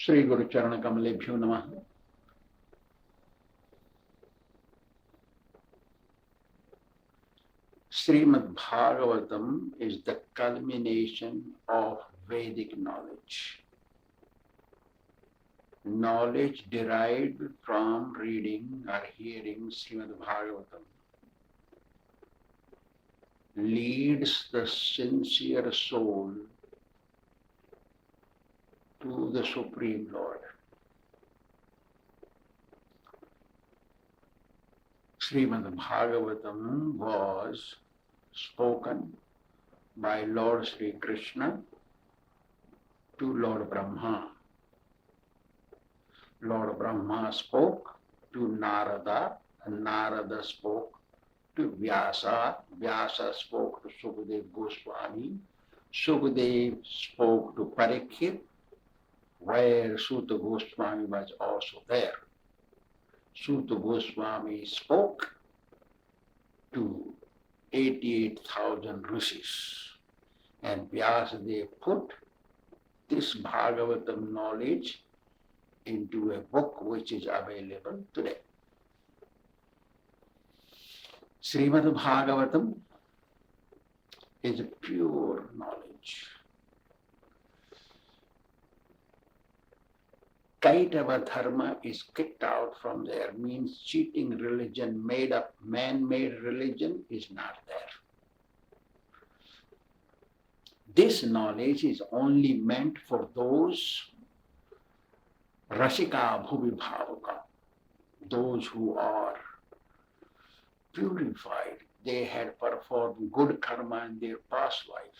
Sri Guru Charana Kamalebhyo Namaha. Śrīmad Bhāgavatam is the culmination of Vedic knowledge. Knowledge derived from reading or hearing Śrīmad Bhāgavatam leads the sincere soul to the Supreme Lord. Śrīmad Bhāgavatam was spoken by Lord Sri Kṛṣṇa to Lord Brahma. Lord Brahma spoke to Narada, and Narada spoke to Vyasa. Vyasa spoke to Sukadeva Goswami. Sukadeva spoke to Parikshit, where Suta Goswami was also there. Suta Goswami spoke to 88,000 rishis, and Vyasadeva put this Bhagavatam knowledge into a book which is available today. Śrīmad Bhāgavatam is a pure knowledge. Kaitava Dharma is kicked out from there, means cheating religion, made up, man-made religion is not there. This knowledge is only meant for those Rasika Bhuvi Bhavaka, those who are purified. They had performed good karma in their past life.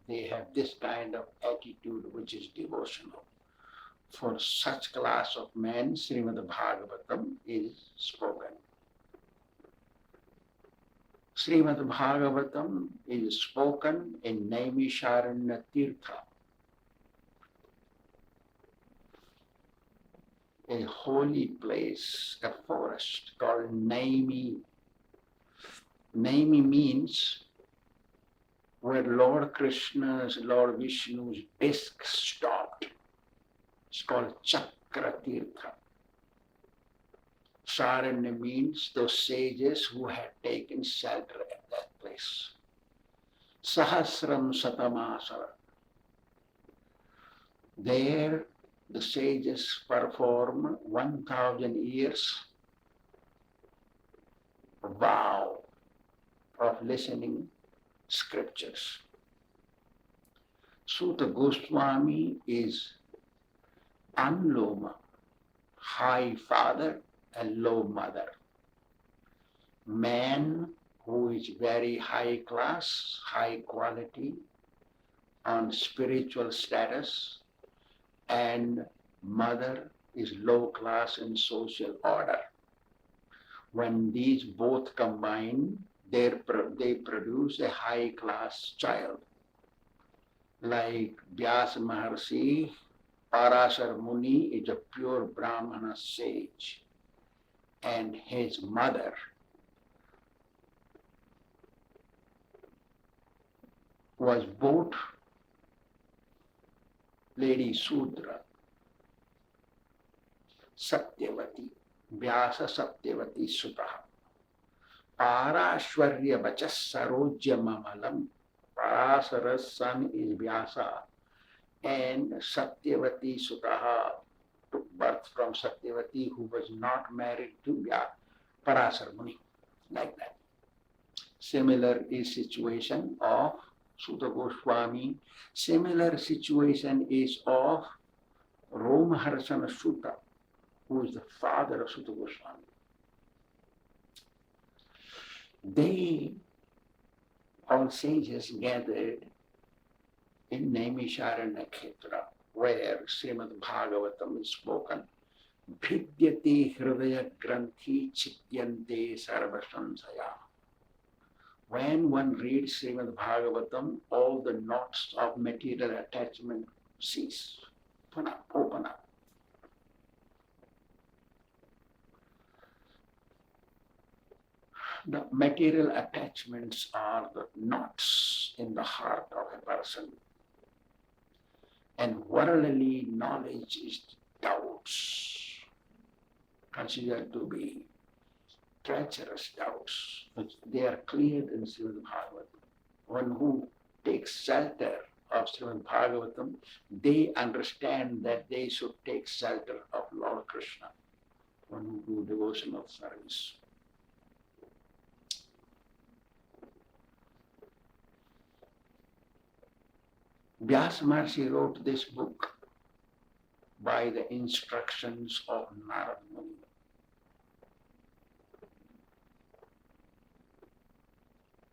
They have this kind of attitude which is devotional. For such class of men, Śrīmad Bhāgavatam is spoken. Śrīmad Bhāgavatam is spoken in Naimisharanya Tirtha, a holy place, a forest called Naimi. Naimi means where Lord Krishna's, Lord Vishnu's disc stopped. It's called Chakra Tirtha. Sharanya means those sages who had taken shelter at that place. Sahasram Satamasara. There the sages perform 1,000 years vow of listening scriptures. Suta Goswami is Anloma, high father and low mother. Man who is very high class, high quality on spiritual status, and mother is low class in social order. When these both combine, they produce a high class child. Like Vyasa Maharshi, Parasar Muni is a pure Brahmana sage, and his mother was both Lady Sudra, Satyavati, Vyasa Satyavati Sutaha, Parashvarya Vachas Sarojya Mamalam. Parasara's son is Vyasa, and Satyavati Sutaha took birth from Satyavati, who was not married to Parasar Muni, like that. Similar is situation of Suta Goswami. Similar situation is of Romaharsana Suta, who is the father of Suta Goswami. They, all sages, gathered in Naimisharanya Kshetra, where Śrīmad Bhāgavatam is spoken. Bhidyate hridaya granthi chityante sarva sansaya. When one reads Śrīmad Bhāgavatam, all the knots of material attachment cease, open up. The material attachments are the knots in the heart of a person. And worldly knowledge is doubts, considered to be treacherous doubts, but they are cleared in Śrīmad Bhāgavatam. One who takes shelter of Śrīmad Bhāgavatam, they understand that they should take shelter of Lord Kṛṣṇa, one who do devotional service. Vyasa Maharishi wrote this book by the instructions of Narada Muni.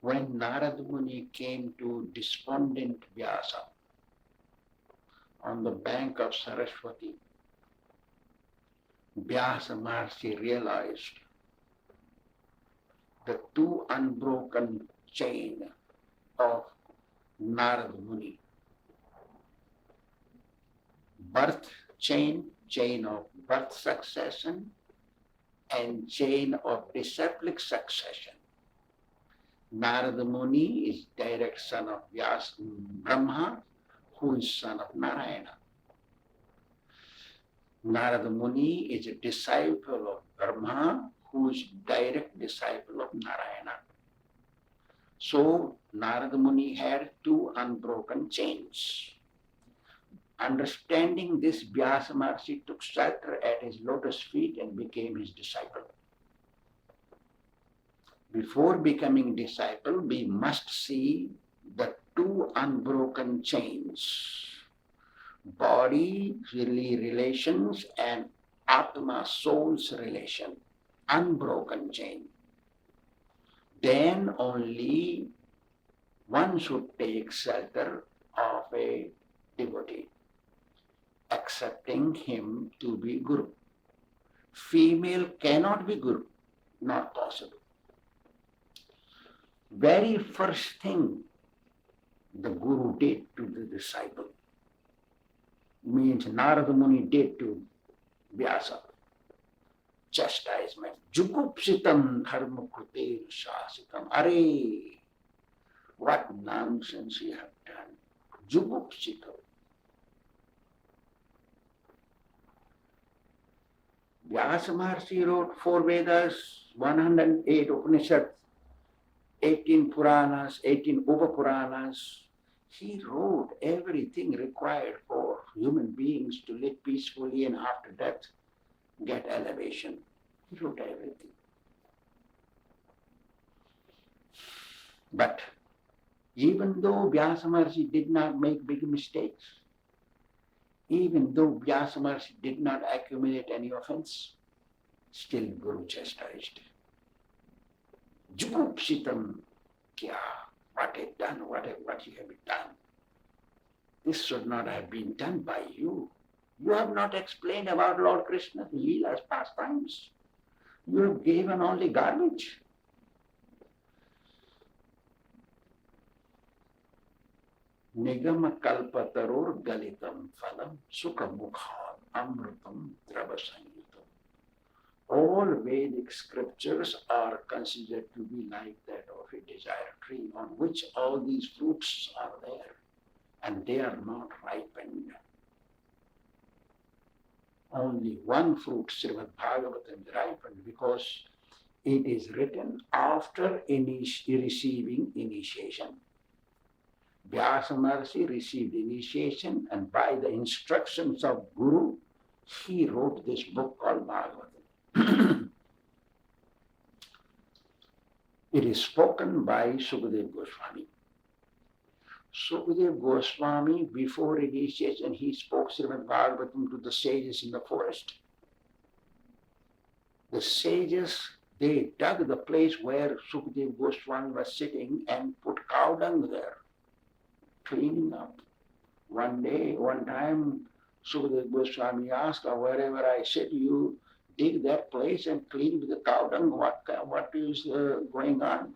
When Narada Muni came to despondent Vyasa on the bank of Saraswati, Vyasa Maharishi realized the two unbroken chain of Narada Muni. Birth chain, chain of birth succession, and chain of disciplic succession. Narada Muni is direct son of Brahma, who is son of Narayana. Narada Muni is a disciple of Brahma, who is direct disciple of Narayana. So Narada Muni had two unbroken chains. Understanding this, Vyasa Maharishi took shelter at his lotus feet and became his disciple. Before becoming disciple, we must see the two unbroken chains, body relations and Atma soul's relation, unbroken chain. Then only one should take shelter of a devotee, accepting him to be Guru. Female cannot be Guru, not possible. Very first thing the Guru did to the disciple means Narada Muni did to Vyasa. Chastisement. Jugupsitam dharma kruter shasitam. Are, what nonsense you have done. Jugupsitam. Vyasa Maharishi wrote 4 Vedas, 108 Upanishads, 18 Puranas, 18 Upa-Puranas. He wrote everything required for human beings to live peacefully and after death get elevation. He wrote everything. But even though Vyasa Maharishi did not make big mistakes, even though Vyasa Maharishi did not accumulate any offense, still Guru chastised. Jugupsitam kya, what have done, what you have done. This should not have been done by you. You have not explained about Lord Kṛṣṇa's Leela's pastimes. You have given only garbage. Nigama kalpataror galitam phalam sukha mukhat amrutam drabasanyutam. All Vedic scriptures are considered to be like that of a desire tree on which all these fruits are there and they are not ripened. Only one fruit, Śrīmad Bhāgavatam, is ripened because it is written after receiving initiation. Vyasa Maharishi received initiation and by the instructions of Guru, he wrote this book called Bhāgavatam. It is spoken by Sukadeva Goswami. Sukadeva Goswami, before initiation, he spoke Śrīmad Bhāgavatam to the sages in the forest. The sages, they dug the place where Sukadeva Goswami was sitting and put cow dung there, cleaning up. One time, Sukadeva Goswami asked, wherever I sit, you dig that place and clean with the cow dung. What is going on?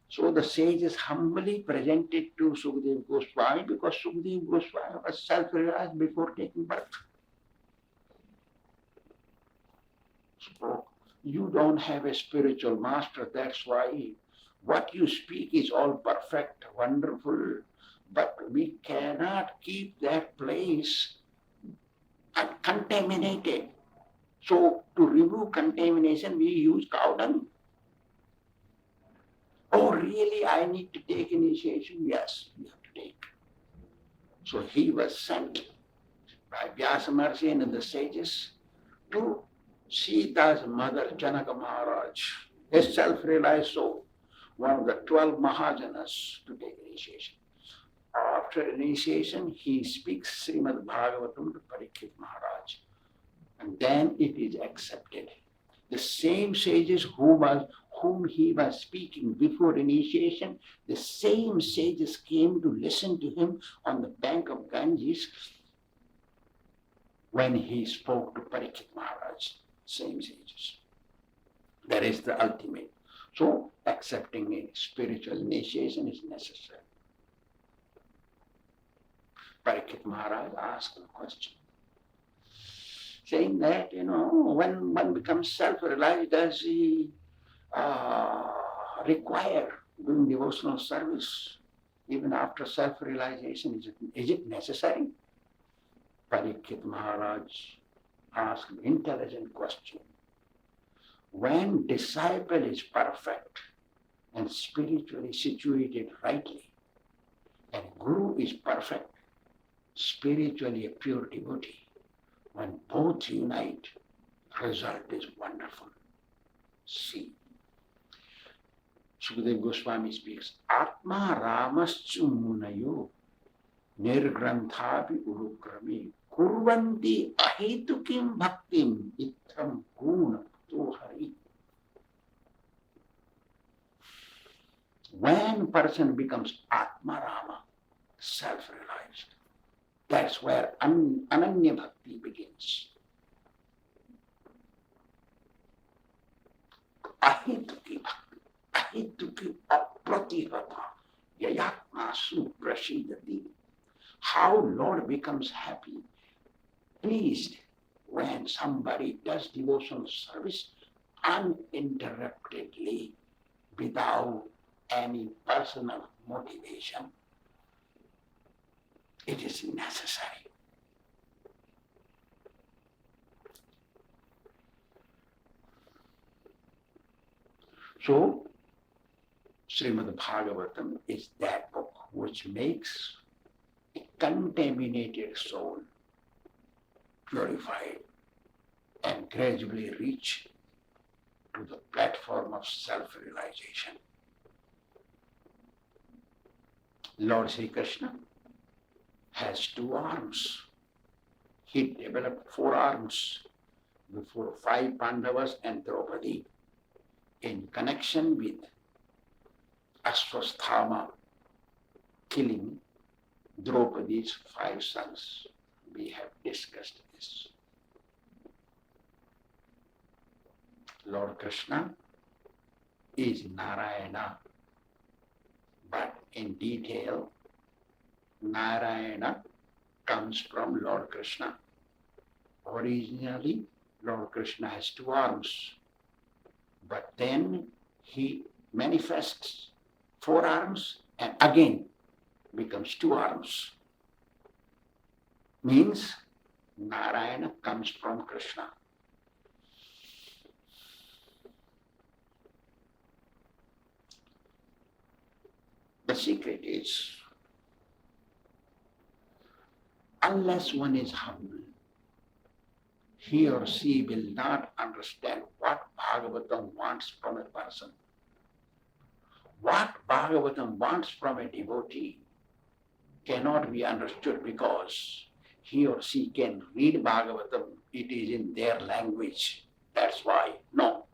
So the sages humbly presented to Sukadeva Goswami because Sukadeva Goswami was self-realized before taking birth. So you don't have a spiritual master, that's why what you speak is all perfect, wonderful, but we cannot keep that place contaminated. So to remove contamination, we use cow dung. Oh, really? I need to take initiation? Yes, you have to take. So he was sent by Vyasa Maharishi and the sages to Sita's mother, Janaka Maharaj, a self-realized soul, one of the 12 Mahajanas, to take initiation. After initiation, he speaks Śrīmad Bhāgavatam to Parikshit Maharaj, and then it is accepted. The same sages whom he was speaking before initiation, the same sages came to listen to him on the bank of Ganges when he spoke to Parikshit Maharaj. Same sages. That is the ultimate. So accepting a spiritual initiation is necessary. Parikshit Maharaj asked a question, saying that, when one becomes self-realized, does he require doing devotional service even after self-realization? Is it necessary? Parikshit Maharaj asked an intelligent question. When disciple is perfect and spiritually situated rightly, and Guru is perfect, spiritually a pure devotee, when both unite, result is wonderful. See, Sukadeva Goswami speaks, Atma Ramaschu Munayo Nirgranthapi Urukrami Kurvanti Ahitukim Bhaktim Itham Guna Tohari. When person becomes Atma Rama, self-realized, that's where Ananya Bhakti begins. Ahituki Bhakti, Ahituki Apratihata, Yayatma Suprashidati. How Lord becomes happy, pleased, when somebody does devotional service uninterruptedly, without any personal motivation. It is necessary. So, Śrīmad Bhāgavatam is that book which makes a contaminated soul purified and gradually reach to the platform of self-realization. Lord Sri Kṛṣṇa has 2 arms. He developed 4 arms before 5 Pandavas and Draupadi in connection with Ashwasthama killing Draupadi's 5 sons. We have discussed this. Lord Kṛṣṇa is Narayana, but in detail, Narayana comes from Lord Kṛṣṇa. Originally, Lord Kṛṣṇa has 2 arms, but then he manifests 4 arms and again becomes 2 arms. Means Narayana comes from Kṛṣṇa. The secret is, unless one is humble, he or she will not understand what Bhāgavatam wants from a person. What Bhāgavatam wants from a devotee cannot be understood because he or she can read Bhāgavatam, it is in their language. That's why. No.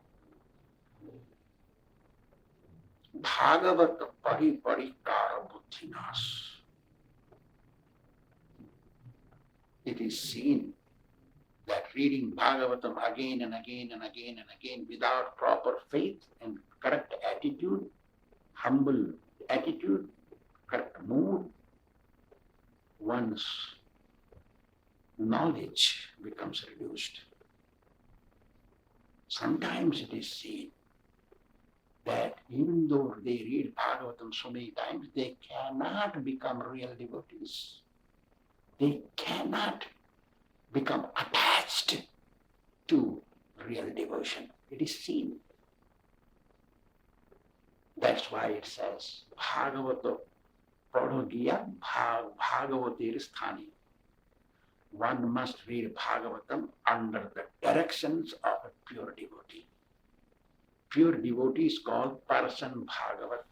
Bhāgavata pari-parikara buddhinas. It is seen that reading Bhāgavatam again and again and again and again without proper faith and correct attitude, humble attitude, correct mood, one's knowledge becomes reduced. Sometimes it is seen that even though they read Bhāgavatam so many times, they cannot become real devotees. They cannot become attached to real devotion. It is seen. That's why it says, Bhāgavato prodhogiya bhagavatir sthani. One must read Bhāgavatam under the directions of a pure devotee. Pure devotee is called person Bhāgavat.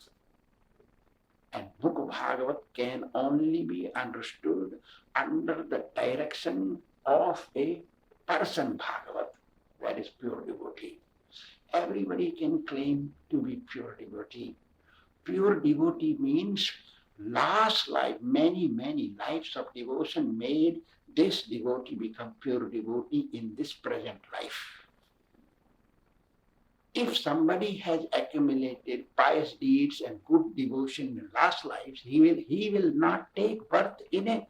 And book of Bhāgavat can only be understood under the direction of a person Bhāgavat, that is pure devotee. Everybody can claim to be pure devotee. Pure devotee means last life, many lives of devotion made this devotee become pure devotee in this present life. If somebody has accumulated pious deeds and good devotion in last lives, he will not take birth in a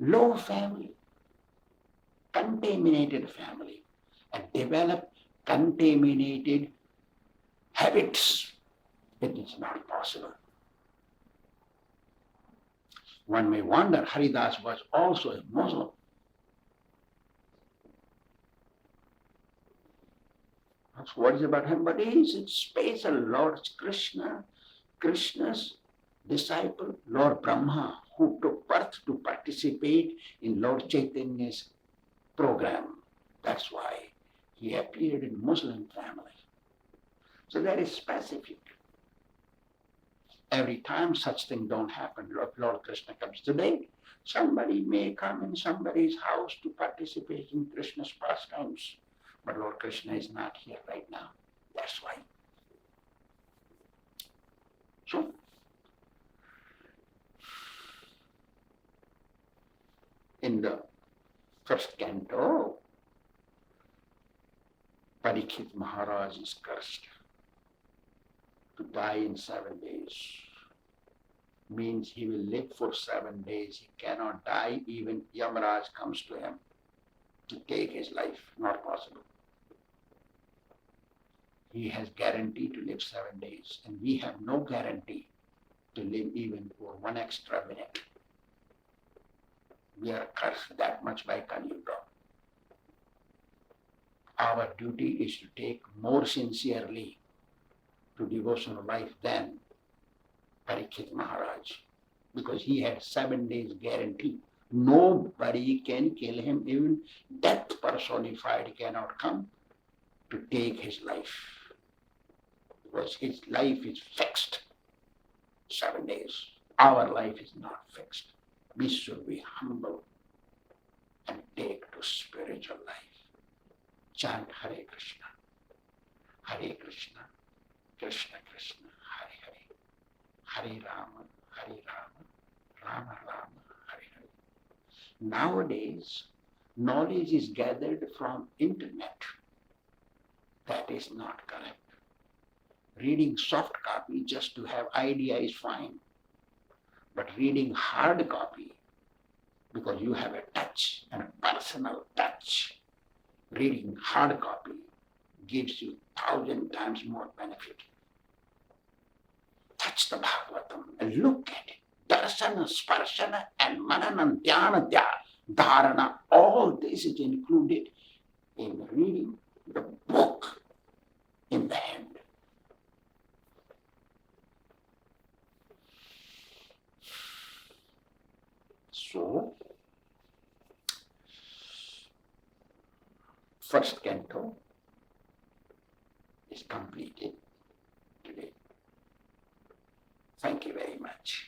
low family, contaminated family, and develop contaminated habits. It is not possible. One may wonder, Haridas was also a Muslim. What is about him? But he is a special Lord Kṛṣṇa, Krishna's disciple, Lord Brahma, who took birth to participate in Lord Chaitanya's program. That's why he appeared in Muslim family. So that is specific. Every time such things don't happen, Lord Krishna comes today. Somebody may come in somebody's house to participate in Krishna's pastimes. But Lord Krishna is not here right now. That's why. So, in the first canto, Parikshit Maharaj is cursed to die in 7 days. Means he will live for 7 days. He cannot die. Even Yamaraj comes to him to take his life. Not possible. He has guarantee to live 7 days, and we have no guarantee to live even for 1 extra minute. We are cursed that much by Kali Yuga. Our duty is to take more sincerely to devotional life than Parikshit Maharaj, because he had 7 days guarantee. Nobody can kill him. Even death personified cannot come to take his life, because his life is fixed. 7 days. Our life is not fixed. We should be humble and take to spiritual life. Chant Hare Krishna, Hare Krishna, Krishna Krishna, Hare Hare, Hare Rama, Rama Rama, Hare Hare. Nowadays, knowledge is gathered from internet. That is not correct. Reading soft copy just to have idea is fine. But reading hard copy, because you have a touch and a personal touch, reading hard copy gives you 1,000 times more benefit. Touch the Bhāgavatam and look at it. Darsana, Sparshana and Manana, Dhyana, Dharana, all this is included in reading the book in the hand. So, first canto is completed today. Thank you very much.